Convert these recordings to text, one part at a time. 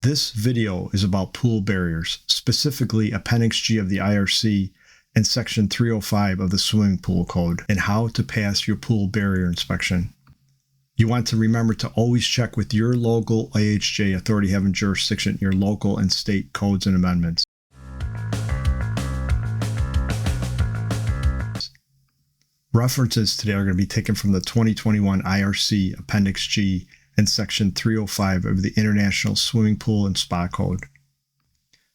This video is about pool barriers, specifically Appendix G of the IRC and Section 305 of the Swimming Pool Code, and how to pass your pool barrier inspection. You want to remember to always check with your local AHJ authority having jurisdiction, your local and state codes and amendments. References today are going to be taken from the 2021 IRC Appendix G and Section 305 of the International Swimming Pool and Spa Code.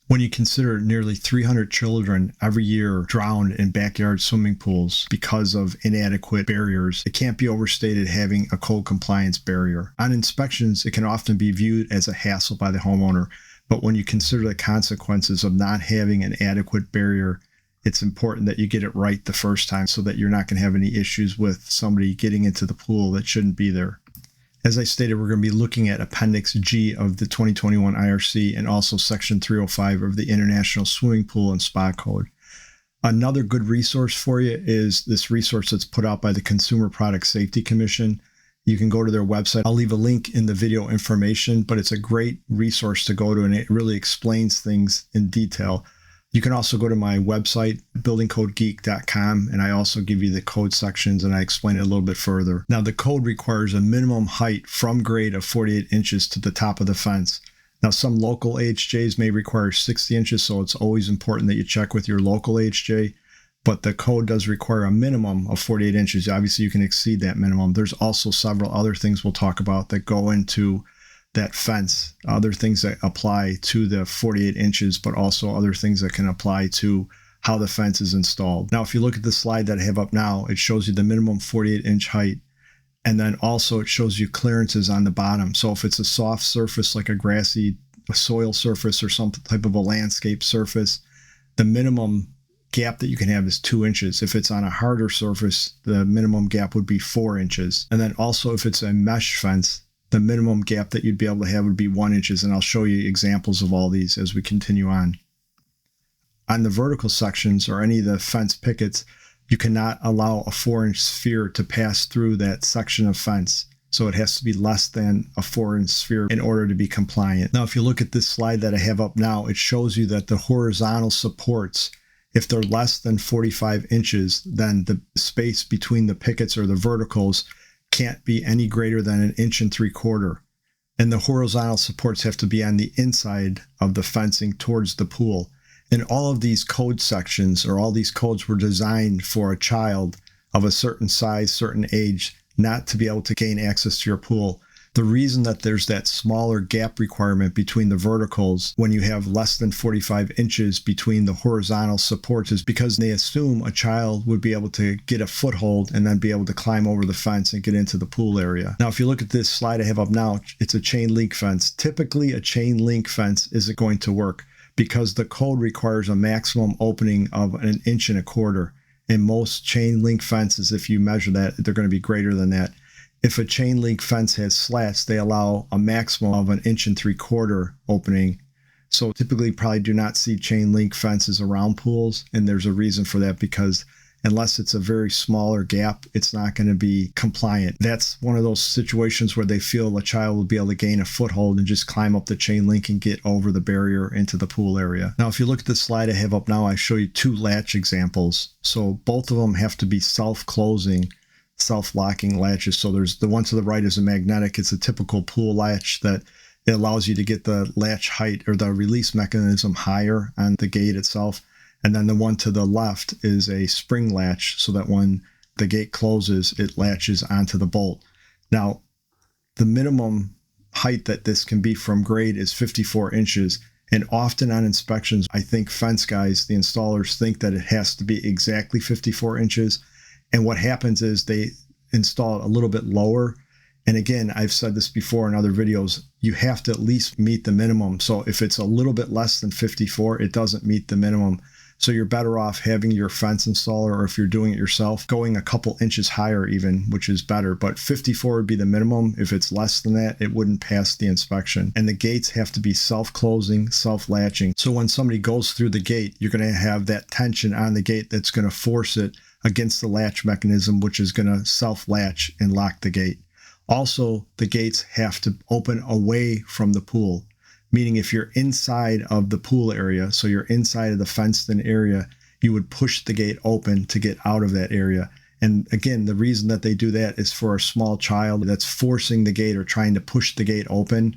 When you consider nearly 300 children every year drown in backyard swimming pools because of inadequate barriers, it can't be overstated having a code compliance barrier. On inspections, it can often be viewed as a hassle by the homeowner, but when you consider the consequences of not having an adequate barrier, it's important that you get it right the first time so that you're not going to have any issues with somebody getting into the pool that shouldn't be there. As I stated, we're going to be looking at Appendix G of the 2021 IRC and also Section 305 of the International Swimming Pool and Spa Code. Another good resource for you is this resource that's put out by the Consumer Product Safety Commission. You can go to their website. I'll leave a link in the video information, but it's a great resource to go to, and it really explains things in detail. You can also go to my website, buildingcodegeek.com, and I also give you the code sections and I explain it a little bit further. Now, the code requires a minimum height from grade of 48 inches to the top of the fence. Now, some local AHJs may require 60 inches, so it's always important that you check with your local AHJ, but the code does require a minimum of 48 inches. Obviously, you can exceed that minimum. There's also several other things we'll talk about that go into that fence, other things that apply to the 48 inches, but also other things that can apply to how the fence is installed. Now, if you look at the slide that I have up now, it shows you the minimum 48-inch height, and then also it shows you clearances on the bottom. So if it's a soft surface like a grassy soil surface or some type of a landscape surface, the minimum gap that you can have is 2 inches. If it's on a harder surface, the minimum gap would be 4 inches. And then also if it's a mesh fence, the minimum gap that you'd be able to have would be 1 inch, and I'll show you examples of all these as we continue on. On the vertical sections or any of the fence pickets, you cannot allow a 4-inch sphere to pass through that section of fence. So it has to be less than a 4-inch sphere in order to be compliant. Now, if you look at this slide that I have up now, it shows you that the horizontal supports, if they're less than 45 inches, then the space between the pickets or the verticals can't be any greater than 1.75 inches. And the horizontal supports have to be on the inside of the fencing towards the pool. And all of these code sections or all these codes were designed for a child of a certain size, certain age, not to be able to gain access to your pool. The reason that there's that smaller gap requirement between the verticals when you have less than 45 inches between the horizontal supports is because they assume a child would be able to get a foothold and then be able to climb over the fence and get into the pool area. Now, if you look at this slide I have up now, it's a chain link fence. Typically, a chain link fence isn't going to work because the code requires a maximum opening of 1.25 inches. In most chain link fences, if you measure that, they're going to be greater than that. If a chain link fence has slats, they allow a maximum of 1.75 inches opening. So typically probably do not see chain link fences around pools. And there's a reason for that because unless it's a very smaller gap, it's not going to be compliant. That's one of those situations where they feel a child will be able to gain a foothold and just climb up the chain link and get over the barrier into the pool area. Now, if you look at the slide I have up now, I show you 2 latch examples. So both of them have to be self-closing, self-locking latches. So there's the one to the right is a magnetic. It's a typical pool latch that it allows you to get the latch height or the release mechanism higher on the gate itself. And then the one to the left is a spring latch so that when the gate closes, it latches onto the bolt. Now, the minimum height that this can be from grade is 54 inches. And often on inspections, I think fence guys, the installers, think that it has to be exactly 54 inches. And what happens is they install it a little bit lower. And again, I've said this before in other videos, you have to at least meet the minimum. So if it's a little bit less than 54, it doesn't meet the minimum. So you're better off having your fence installer, or if you're doing it yourself, going a couple inches higher even, which is better. But 54 would be the minimum. If it's less than that, it wouldn't pass the inspection. And the gates have to be self-closing, self-latching. So when somebody goes through the gate, you're going to have that tension on the gate that's going to force it against the latch mechanism, which is going to self-latch and lock the gate. Also, the gates have to open away from the pool, meaning if you're inside of the pool area, so you're inside of the fenced-in area, you would push the gate open to get out of that area. And again, the reason that they do that is for a small child that's forcing the gate or trying to push the gate open.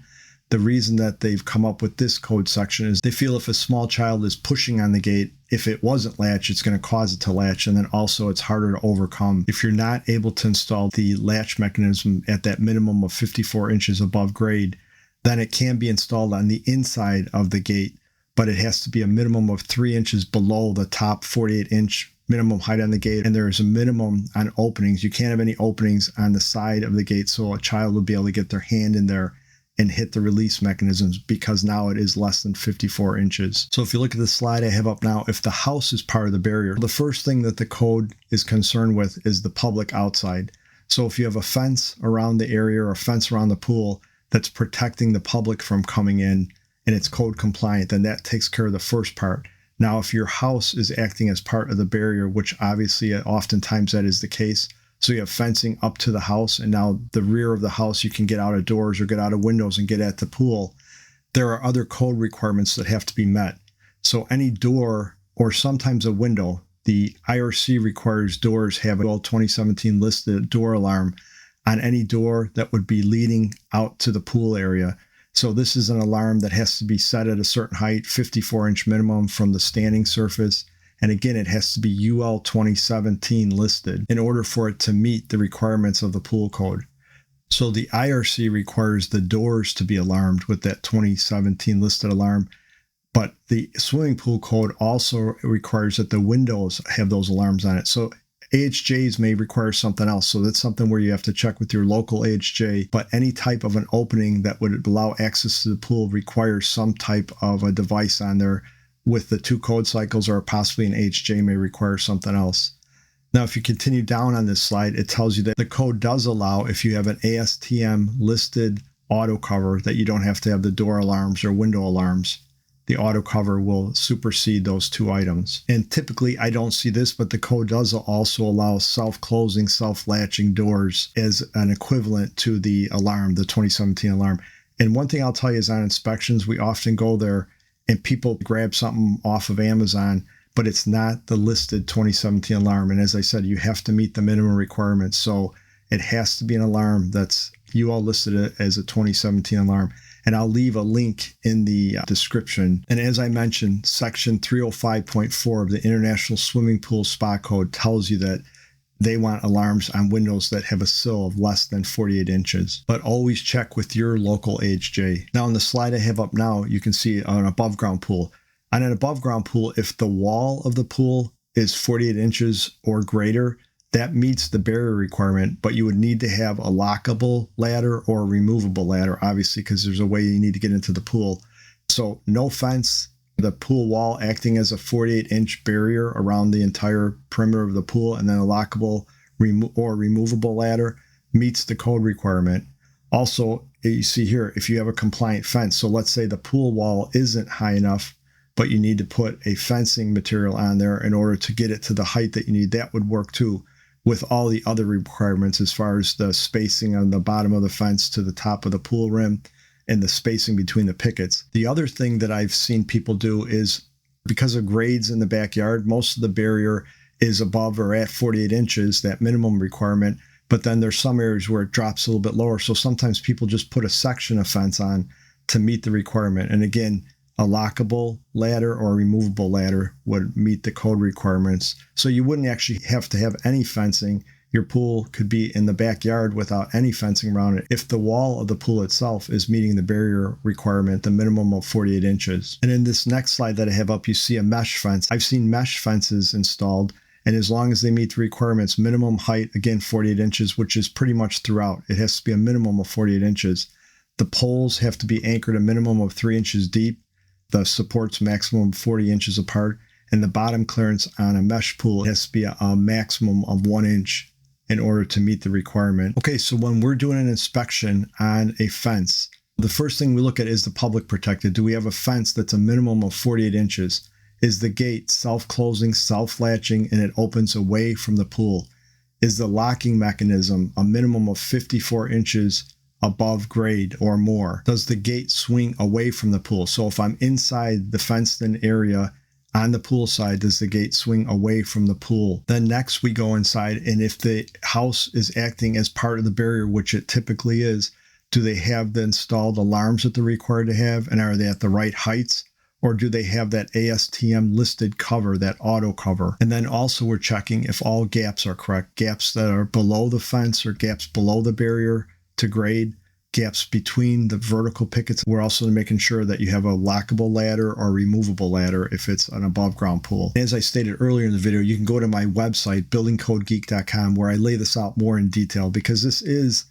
The reason that they've come up with this code section is they feel if a small child is pushing on the gate, if it wasn't latch, it's going to cause it to latch. And then also it's harder to overcome. If you're not able to install the latch mechanism at that minimum of 54 inches above grade, then it can be installed on the inside of the gate, but it has to be a minimum of 3 inches below the top 48-inch minimum height on the gate. And there is a minimum on openings. You can't have any openings on the side of the gate, so a child would be able to get their hand in there and hit the release mechanisms, because now it is less than 54 inches. So if you look at the slide I have up now, if the house is part of the barrier, the first thing that the code is concerned with is the public outside. So if you have a fence around the area or a fence around the pool that's protecting the public from coming in and it's code compliant, then that takes care of the first part. Now, if your house is acting as part of the barrier, which obviously oftentimes that is the case, so you have fencing up to the house, and now the rear of the house, you can get out of doors or get out of windows and get at the pool. There are other code requirements that have to be met. So any door or sometimes a window, the IRC requires doors have a 2017 listed door alarm on any door that would be leading out to the pool area. So this is an alarm that has to be set at a certain height, 54-inch minimum from the standing surface. And again, it has to be UL 2017 listed in order for it to meet the requirements of the pool code. So the IRC requires the doors to be alarmed with that 2017 listed alarm, but the swimming pool code also requires that the windows have those alarms on it. So AHJs may require something else. So that's something where you have to check with your local AHJ, but any type of an opening that would allow access to the pool requires some type of a device on there with the 2 code cycles, or possibly an AHJ may require something else. Now, if you continue down on this slide, it tells you that the code does allow, if you have an ASTM listed auto cover, that you don't have to have the door alarms or window alarms. The auto cover will supersede those 2 items. And typically, I don't see this, but the code does also allow self-closing, self-latching doors as an equivalent to the alarm, the 2017 alarm. And one thing I'll tell you is on inspections, we often go there and people grab something off of Amazon, but it's not the listed 2017 alarm. And as I said, you have to meet the minimum requirements. So it has to be an alarm that's UL listed as a 2017 alarm. And I'll leave a link in the description. And as I mentioned, section 305.4 of the International Swimming Pool Spot Code tells you that they want alarms on windows that have a sill of less than 48 inches. But always check with your local AHJ. Now, on the slide I have up now, you can see an above ground pool. On an above ground pool, if the wall of the pool is 48 inches or greater, that meets the barrier requirement, but you would need to have a lockable ladder or a removable ladder, obviously, because there's a way you need to get into the pool. So no fence, the pool wall acting as a 48-inch barrier around the entire perimeter of the pool, and then a lockable or removable ladder meets the code requirement. Also, you see here, if you have a compliant fence, so let's say the pool wall isn't high enough, but you need to put a fencing material on there in order to get it to the height that you need, that would work too, with all the other requirements as far as the spacing on the bottom of the fence to the top of the pool rim and the spacing between the pickets. The other thing that I've seen people do is, because of grades in the backyard, most of the barrier is above or at 48 inches, that minimum requirement, but then there's some areas where it drops a little bit lower. So sometimes people just put a section of fence on to meet the requirement. And again, a lockable ladder or a removable ladder would meet the code requirements. So you wouldn't actually have to have any fencing. Your pool could be in the backyard without any fencing around it if the wall of the pool itself is meeting the barrier requirement, the minimum of 48 inches. And in this next slide that I have up, you see a mesh fence. I've seen mesh fences installed, and as long as they meet the requirements, minimum height, again, 48 inches, which is pretty much throughout. It has to be a minimum of 48 inches. The poles have to be anchored a minimum of 3 inches deep. The supports maximum 40 inches apart, and the bottom clearance on a mesh pool has to be a maximum of 1 inch in order to meet the requirement. Okay, so when we're doing an inspection on a fence, the first thing we look at is the public protected. Do we have a fence that's a minimum of 48 inches? Is the gate self-closing, self-latching, and it opens away from the pool? Is the locking mechanism a minimum of 54 inches above grade or more? Does the gate swing away from the pool? So if I'm inside the fenced-in area on the pool side, does the gate swing away from the pool? Then next we go inside, and if the house is acting as part of the barrier, which it typically is, do they have the installed alarms that they're required to have, and are they at the right heights? Or do they have that ASTM listed cover, that auto cover? And then also we're checking if all gaps are correct, gaps that are below the fence or gaps below the barrier to grade, gaps between the vertical pickets. We're also making sure that you have a lockable ladder or removable ladder if it's an above ground pool. As I stated earlier in the video, you can go to my website, buildingcodegeek.com, where I lay this out more in detail, because this is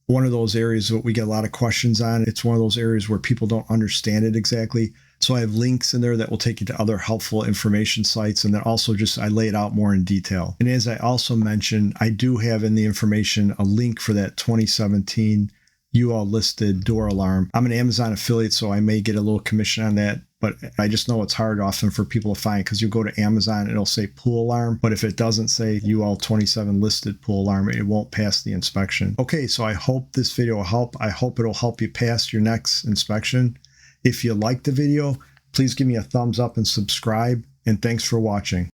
one of those areas that we get a lot of questions on. It's one of those areas where people don't understand it exactly. So I have links in there that will take you to other helpful information sites. And then also just I lay it out more in detail. And as I also mentioned, I do have in the information a link for that 2017 UL listed door alarm. I'm an Amazon affiliate, so I may get a little commission on that, but I just know it's hard often for people to find, because you go to Amazon, it'll say pool alarm, but if it doesn't say UL 27 listed pool alarm, it won't pass the inspection. Okay, so I hope this video will help. I hope it'll help you pass your next inspection. If you liked the video, please give me a thumbs up and subscribe, and thanks for watching.